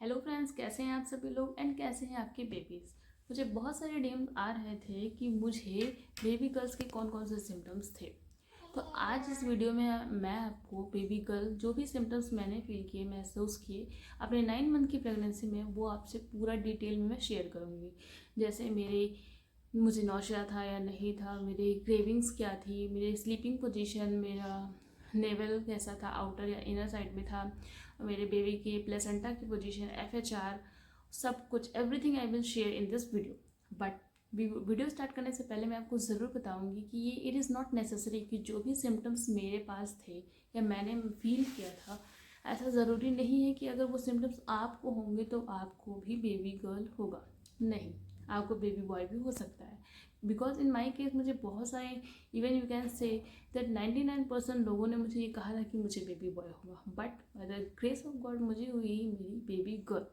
Hello friends, कैसे हैं आप सभी लोग एंड कैसे हैं आपके बेबीज़। मुझे बहुत सारे डीएम आ रहे थे कि मुझे बेबी गर्ल्स के कौन कौन से सिम्टम्स थे। तो आज इस वीडियो में मैं आपको बेबी गर्ल जो भी सिम्टम्स मैंने फील किए, महसूस किए अपने 9 मंथ की प्रेगनेंसी में, वो आपसे पूरा डिटेल में मैं शेयर करूँगी। जैसे मुझे नौशिया था या नहीं था, मेरी क्रेविंग्स क्या थी, मेरी स्लीपिंग पोजीशन, मेरा नेवल कैसा था, आउटर या इनर साइड में था, मेरे बेबी की प्लेसेंटा की पोजीशन, FHR, सब कुछ, everything I will share in this video. But video start करने से पहले मैं आपको ज़रूर बताऊंगी कि ये इट इज़ नॉट नेसेसरी कि जो भी सिम्टम्स मेरे पास थे या मैंने फील किया था, ऐसा ज़रूरी नहीं है कि अगर वो सिम्टम्स आपको होंगे तो आपको भी बेबी गर्ल होगा। नहीं, आपको बेबी बॉय भी हो सकता है। बिकॉज इन माई केस मुझे बहुत सारे, even you can say that 99% लोगों ने मुझे ये कहा था कि मुझे बेबी बॉय होगा, but by the grace of God मुझे हुई मेरी बेबी गर्ल।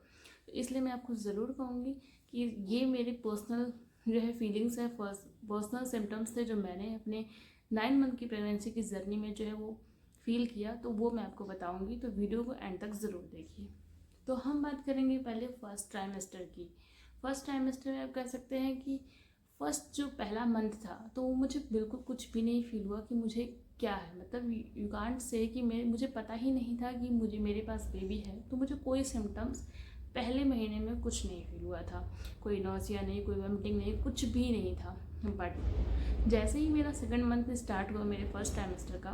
तो इसलिए मैं आपको ज़रूर कहूँगी कि ये मेरे पर्सनल जो है फीलिंग्स है, पर्सनल सिम्टम्स थे जो मैंने अपने 9 मंथ की प्रेगनेंसी की जर्नी में जो है वो फील किया, तो वो मैं आपको बताऊँगी। तो वीडियो को एंड तक ज़रूर देखिए। तो हम बात करेंगे पहले फर्स्ट ट्राइमेस्टर की। फर्स्ट ट्राइमेस्टर में आप कह सकते हैं कि फर्स्ट जो पहला मंथ था, तो वो मुझे बिल्कुल कुछ भी नहीं फील हुआ कि मुझे क्या है, मतलब यू कांट से कि मुझे पता ही नहीं था कि मेरे पास बेबी है। तो मुझे कोई सिम्टम्स पहले महीने में कुछ नहीं फील हुआ था, कोई नौसिया नहीं, कोई वॉमिटिंग नहीं, कुछ भी नहीं था। बट जैसे ही मेरा सेकंड मंथ स्टार्ट हुआ मेरे फर्स्ट ट्राइमेस्टर का,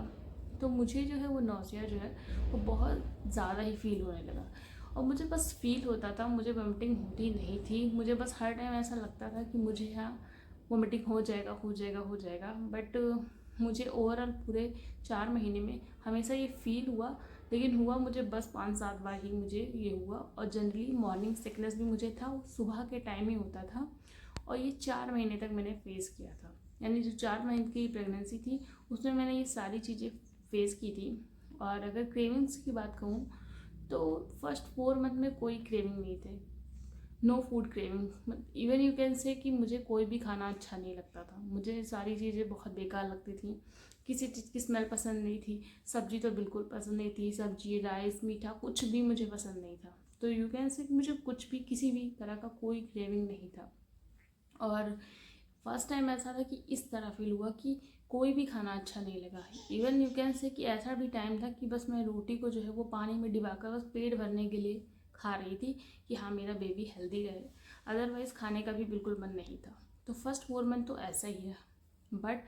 तो मुझे जो है वो नौसिया जो है वो बहुत ज़्यादा ही फील होने लगा। और मुझे बस फील होता था, मुझे वॉमिटिंग होती नहीं थी, मुझे बस हर टाइम ऐसा लगता था कि मुझे यहाँ वॉमिटिंग हो जाएगा हो जाएगा हो जाएगा। बट मुझे ओवरऑल पूरे 4 महीने में हमेशा ये फील हुआ, लेकिन हुआ मुझे बस 5-7 बार ही मुझे ये हुआ। और जनरली मॉर्निंग सिकनेस भी मुझे था, वो सुबह के टाइम ही होता था। और ये 4 महीने तक मैंने फेस किया था, यानी जो 4 महीने की प्रेगनेंसी थी उसमें मैंने ये सारी चीज़ें फेस की थी। और अगर क्रेविंग्स की बात कहूँ तो फर्स्ट 4 मंथ में कोई क्रेविंग नहीं थे, no food craving. Even you can say कि मुझे कोई भी खाना अच्छा नहीं लगता था, मुझे सारी चीज़ें बहुत बेकार लगती थी, किसी चीज़ की स्मेल पसंद नहीं थी, सब्जी तो बिल्कुल पसंद नहीं थी, सब्जी राइस मीठा कुछ भी मुझे पसंद नहीं था। तो यू कैन से कि मुझे कुछ भी किसी भी तरह का कोई क्रेविंग नहीं था। और फर्स्ट टाइम ऐसा था कि इस तरह फील हुआ कि कोई भी खाना अच्छा नहीं लगा। इवन यू कैन से कि ऐसा भी टाइम था कि बस मैं रोटी को जो है वो पानी में डिबाकर बस पेट भरने के लिए खा रही थी कि हाँ मेरा बेबी हेल्दी रहे, अदरवाइज़ खाने का भी बिल्कुल मन नहीं था। तो फर्स्ट 4 मंथ तो ऐसा ही रहा। बट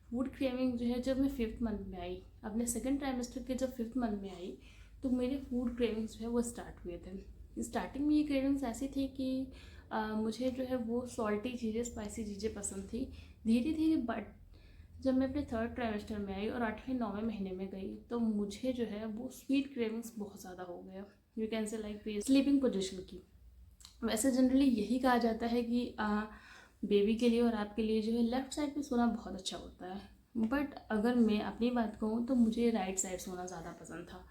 फूड क्रेविंग जो है जब मैं 5th मंथ में आई, अपने सेकेंड ट्राइमेस्टर के जब 5th मंथ में आई, तो मेरे फूड क्रेविंग्स जो है वो स्टार्ट हुए थे। स्टार्टिंग में ये क्रेविंग्स ऐसी थी कि मुझे जो है वो सॉल्टी चीज़ें, स्पाइसी चीज़ें पसंद थी। धीरे धीरे बट जब मैं अपने थर्ड ट्राइमेस्टर में आई और 8वें 9वें महीने में गई, तो मुझे जो है वो स्वीट क्रेविंग्स बहुत ज़्यादा हो गया। यू कैन से लाइक स्लीपिंग पोजिशन की। वैसे जनरली यही कहा जाता है कि बेबी के लिए और आपके लिए जो है लेफ़्ट साइड पे सोना बहुत अच्छा होता है। बट अगर मैं अपनी बात कहूँ तो मुझे राइट साइड सोना ज़्यादा पसंद था।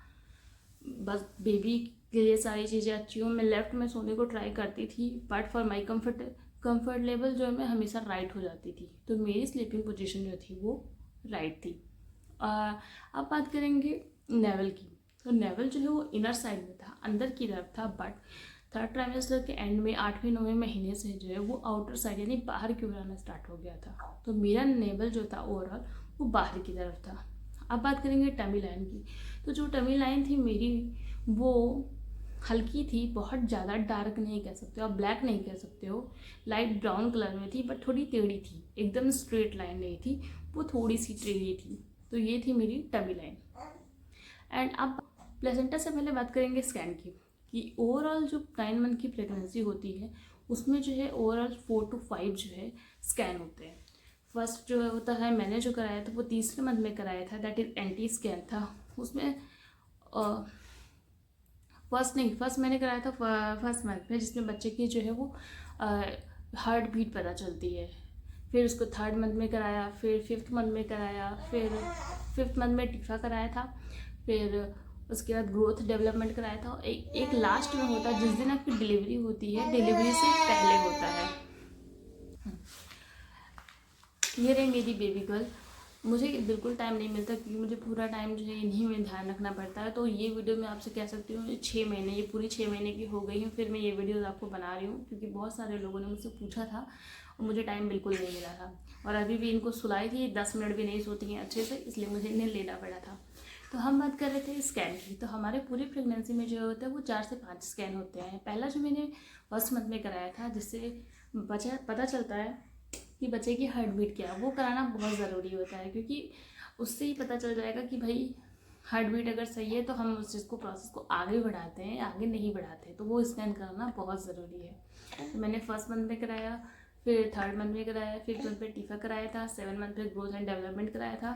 बस बेबी के लिए सारी चीज़ें अच्छी हो, मैं लेफ़्ट में सोने को ट्राई करती थी, but for my comfort level जो है मैं हमेशा राइट हो जाती थी। तो मेरी स्लीपिंग पोजीशन जो थी वो राइट थी। अब बात करेंगे नेवल की। तो नेवल जो है वो इनर साइड में था, अंदर की तरफ था। बट थर्ड ट्राइमेस्टर के एंड में 8वें 9वें महीने से जो है वो आउटर साइड यानी बाहर की ओर आना स्टार्ट हो गया था। तो मेरा नेवल जो था ओवरऑल वो बाहर की तरफ था। अब बात करेंगे टमी लाइन की। तो जो टमी लाइन थी मेरी, वो हल्की थी, बहुत ज़्यादा डार्क नहीं कह सकते हो, आप ब्लैक नहीं कह सकते हो, लाइट ब्राउन कलर में थी, बट थोड़ी टेढ़ी थी, एकदम स्ट्रेट लाइन नहीं थी, वो थोड़ी सी टेढ़ी थी। तो ये थी मेरी टमी लाइन। एंड अब प्लेसेंटा से पहले बात करेंगे स्कैन की, कि ओवरऑल जो 9 मंथ की प्रेगनेंसी होती है उसमें जो है ओवरऑल 4 to 5 जो है स्कैन होते हैं। फर्स्ट जो होता है, मैंने जो कराया था वो तीसरे मंथ में कराया था, दैट इज़ एंटी स्कैन था। उसमें फर्स्ट मैंने कराया था फर्स्ट मंथ में, जिसमें बच्चे की जो है वो हार्ट बीट पता चलती है। फिर उसको 3rd मंथ में कराया, फिर 5th मंथ में कराया, फिर 5th मंथ में टीफा कराया था, फिर उसके बाद ग्रोथ डेवलपमेंट कराया था। एक लास्ट में होता है जिस दिन आपकी डिलीवरी होती है, डिलीवरी से पहले होता है। ये रही मेरी बेबी गर्ल। मुझे बिल्कुल टाइम नहीं मिलता क्योंकि मुझे पूरा टाइम जो है इन्हीं में ध्यान रखना पड़ता है। तो ये वीडियो मैं आपसे कह सकती हूँ 6 महीने, ये पूरी 6 महीने की हो गई हूँ फिर मैं ये वीडियोज़ आपको बना रही हूँ, क्योंकि बहुत सारे लोगों ने मुझसे पूछा था और मुझे टाइम बिल्कुल नहीं मिला था। और अभी भी इनको सुलाई थी, 10 मिनट भी नहीं सोती हैं अच्छे से, इसलिए मुझे इन्हें लेना पड़ा था। तो हम बात कर रहे थे स्कैन की। तो हमारे पूरी प्रेगनेंसी में जो होता है वो 4 से 5 स्कैन होते हैं। पहला जो मैंने फर्स्ट मंथ में कराया था, जिससे पता चलता है कि बच्चे की हार्ट बीट क्या है, वो कराना बहुत ज़रूरी होता है, क्योंकि उससे ही पता चल जाएगा कि भाई हार्ट बीट अगर सही है तो हम उस चीज़ को, प्रोसेस को आगे बढ़ाते हैं, आगे नहीं बढ़ाते। तो वो स्कैन कराना बहुत ज़रूरी है। तो मैंने फर्स्ट मंथ में कराया, फिर थर्ड मंथ में कराया, फिर मंथ में टीफा कराया था, 7 मंथ में ग्रोथ एंड डेवलपमेंट कराया था।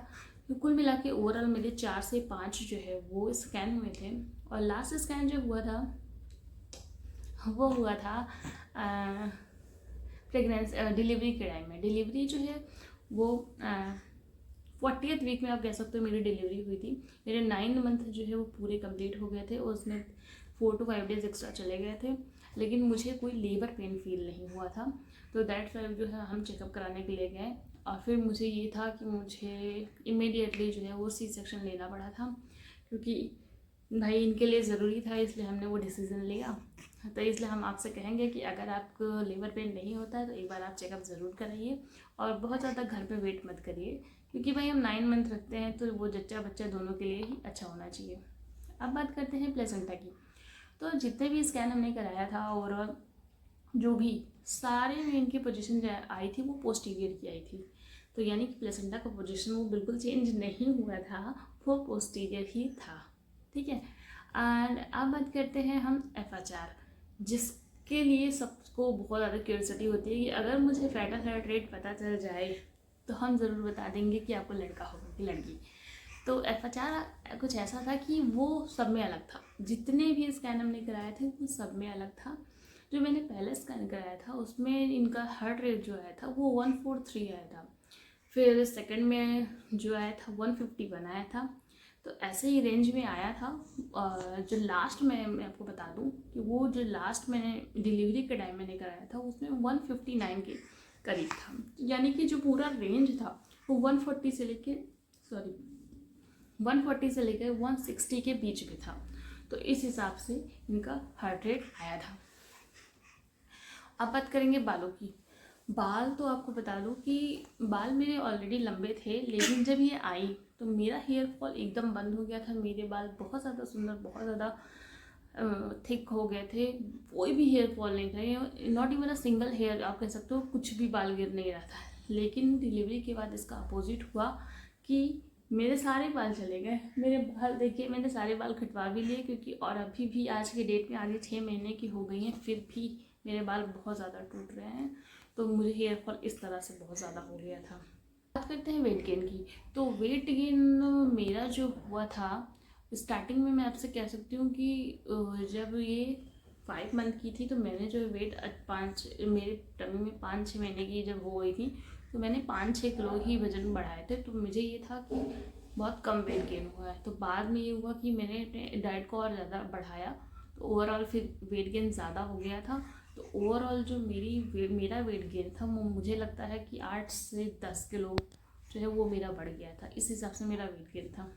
तो कुल मिला के ओवरऑल मेरे 4 से 5 जो है वो स्कैन हुए थे। और लास्ट स्कैन जो हुआ था वो हुआ था प्रेगनेंसी डिलीवरी के टाइम में। डिलीवरी जो है वो 40th वीक में आप कह सकते हो मेरी डिलीवरी हुई थी। मेरे 9 मंथ जो है वो पूरे कंप्लीट हो गए थे और उसमें 4 to 5 डेज़ एक्स्ट्रा चले गए थे, लेकिन मुझे कोई लेबर पेन फील नहीं हुआ था। तो दैट्स वाई जो है हम चेकअप कराने के लिए गए। और फिर मुझे ये था कि मुझे इमीडिएटली जो है वो सी सेक्शन लेना पड़ा था, क्योंकि भाई इनके लिए ज़रूरी था, इसलिए हमने वो डिसीज़न लिया। तो इसलिए हम आपसे कहेंगे कि अगर आपको लेबर पेन नहीं होता है तो एक बार आप चेकअप ज़रूर कराइए और बहुत ज़्यादा घर पे वेट मत करिए, क्योंकि भाई हम 9 मंथ रखते हैं तो वो जच्चा बच्चा दोनों के लिए ही अच्छा होना चाहिए। अब बात करते हैं प्लेसेंटा की। तो जितने भी स्कैन हमने कराया था ओवरऑल, जो भी सारे में इनकी पोजीशन जो आई थी वो पोस्टीरियर की आई थी। तो यानी कि प्लेसेंटा का पोजीशन वो बिल्कुल चेंज नहीं हुआ था, वो पोस्टीरियर ही था। ठीक है। एंड अब बात करते हैं हम FHR, जिसके लिए सबको बहुत ज़्यादा क्यूरियोसिटी होती है कि अगर मुझे फैटल हार्ट रेट पता चल जाए तो हम ज़रूर बता देंगे कि आपको लड़का होगा कि लड़की। तो FHR कुछ ऐसा था कि वो सब में अलग था। जितने भी स्कैन हमने कराए थे वो सब में अलग था। जो मैंने पहले स्कैन कराया था उसमें इनका हार्ट रेट जो आया था वो 143 आया था। फिर सेकंड में जो आया था 151 आया था। तो ऐसे ही रेंज में आया था। जो लास्ट में मैं आपको बता दूं कि वो जो लास्ट मैंने डिलीवरी के टाइम मैंने कराया था उसमें 159 के करीब था। यानी कि जो पूरा रेंज था वो 140 से लेके 160 के बीच में था। तो इस हिसाब से इनका हार्ट रेट आया था। अब बात करेंगे बालों की। बाल तो आपको बता दूं कि बाल मेरे ऑलरेडी लंबे थे, लेकिन जब ये आई तो मेरा हेयर फॉल एकदम बंद हो गया था। मेरे बाल बहुत ज़्यादा सुंदर, बहुत ज़्यादा थिक हो गए थे, कोई भी हेयर फॉल नहीं था, not even a single hair आप कह सकते हो, कुछ भी बाल गिर नहीं रहा था। लेकिन डिलीवरी के बाद इसका अपोजिट हुआ कि मेरे सारे बाल चले गए। मेरे बाल देखिए, मैंने सारे बाल कटवा भी लिए, क्योंकि और अभी भी आज के डेट में आगे 6 महीने की हो गई हैं, फिर भी मेरे बाल बहुत ज़्यादा टूट रहे हैं। तो मुझे हेयर फॉल इस तरह से बहुत ज़्यादा हो गया था। बात करते हैं वेट गेन की। तो वेट गेन मेरा जो हुआ था स्टार्टिंग में, मैं आपसे कह सकती हूँ कि जब ये 5 मंथ की थी तो मैंने जो वेट मेरे टमी में 5-6 महीने की जब हो गई थी तो मैंने 5-6 किलो ही वज़न बढ़ाए थे। तो मुझे ये था कि बहुत कम वेट गेन हुआ है। तो बाद में ये हुआ कि मैंने अपने डाइट को और ज़्यादा बढ़ाया, तो ओवरऑल फिर वेट गेन ज़्यादा हो गया था। तो ओवरऑल जो मेरा वेट गेन था वो मुझे लगता है कि 8 से 10 किलो जो है वो मेरा बढ़ गया था। इस हिसाब से मेरा वेट गेन था।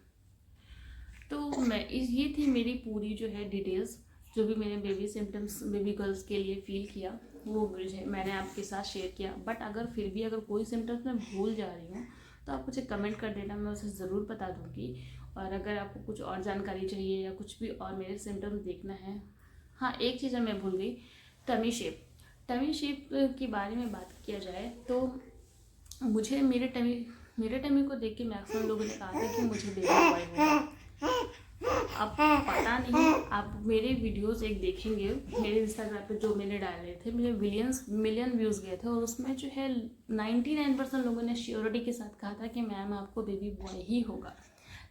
तो ये थी मेरी पूरी जो है डिटेल्स, जो भी मैंने बेबी सिम्टम्स बेबी गर्ल्स के लिए फील किया वो मुझे मैंने आपके साथ शेयर किया। बट अगर फिर भी अगर कोई सिम्टम्स मैं भूल जा रही हूँ तो आप मुझे कमेंट कर देना, मैं उसे ज़रूर बता दूँगी। और अगर आपको कुछ और जानकारी चाहिए या कुछ भी और मेरे सिम्टम्स देखना है। हाँ, एक चीज़ मैं भूल गई, टमी शेप के बारे में बात किया जाए तो मुझे मेरे टमी को देख के मैक्सिमम लोगों ने कहा था कि मुझे बेबी बॉय होगा। अब पता नहीं, आप मेरे वीडियोस एक देखेंगे मेरे इंस्टाग्राम पे जो मैंने डाले थे, मेरे मिलियन व्यूज़ गए थे और उसमें जो है 99% लोगों ने श्योरिटी के साथ कहा था कि मैम आपको बेबी बॉय ही होगा।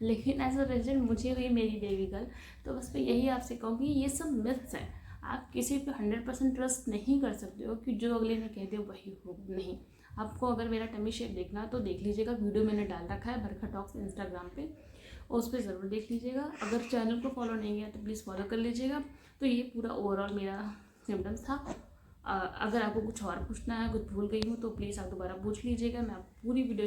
लेकिन एज अ रिजल्ट मुझे हुई मेरी बेबी गर्ल। तो बस मैं यही आपसे कहूँगी, ये सब मिथ्स हैं। आप किसी पे 100% ट्रस्ट नहीं कर सकते हो कि जो अगले ने कह दे वही हो। नहीं, आपको अगर मेरा टमी शेप देखना तो देख लीजिएगा, वीडियो मैंने डाल रखा है बरखा टॉक्स इंस्टाग्राम पे, और उस पर ज़रूर देख लीजिएगा। अगर चैनल को फॉलो नहीं किया तो प्लीज़ फॉलो कर लीजिएगा। तो ये पूरा ओवरऑल मेरा सिम्टम्स था। अगर आपको कुछ और पूछना है, कुछ भूल गई हूँ तो प्लीज़ आप दोबारा पूछ लीजिएगा। मैं आपको पूरी वीडियो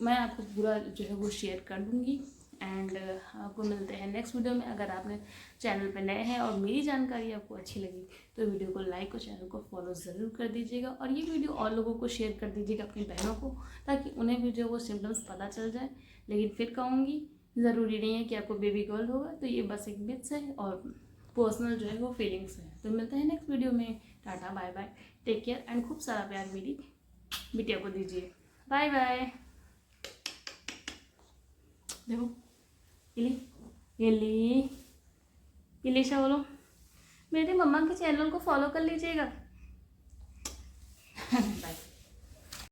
मैं आपको पूरा जो है वो शेयर कर दूँगी। एंड आपको मिलते हैं नेक्स्ट वीडियो में। अगर आपने चैनल पे नए हैं और मेरी जानकारी आपको अच्छी लगी तो वीडियो को लाइक और चैनल को फॉलो ज़रूर कर दीजिएगा, और ये वीडियो और लोगों को शेयर कर दीजिएगा, अपनी बहनों को, ताकि उन्हें भी जो वो सिम्टम्स पता चल जाए। लेकिन फिर कहूँगी, ज़रूरी नहीं है कि आपको बेबी गर्ल होगा, तो ये बस एक मिथ्स है और पर्सनल जो है वो फीलिंग्स है। तो मिलते हैं नेक्स्ट वीडियो में। Tata, bye bye, take care and खूब सारा प्यार मेरी बिटिया को दीजिए। Bye bye. देखो ये ली बोलो, मेरे मम्मा के चैनल को फॉलो कर लीजिएगा।